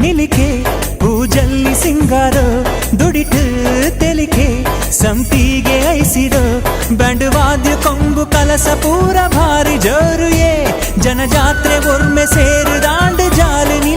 ನಿಲಿಕೆ ಪೂಜಲ್ಲಿ ಸಿಂಗಾರೋ ದುಡಿಟು ತೆಲಿಕೆ ಸಂಪಿಗೆ ಐಸಿರೋ ಬ್ಯಾಂಡ್ ವಾದ್ಯ ಕೊಂಬು ಕಲಸ ಪೂರ ಭಾರಿ ಜೋರು ಜನಜಾತ್ರೆ ಒರ್ಮೆ ಸೇರು ದಾಂಡು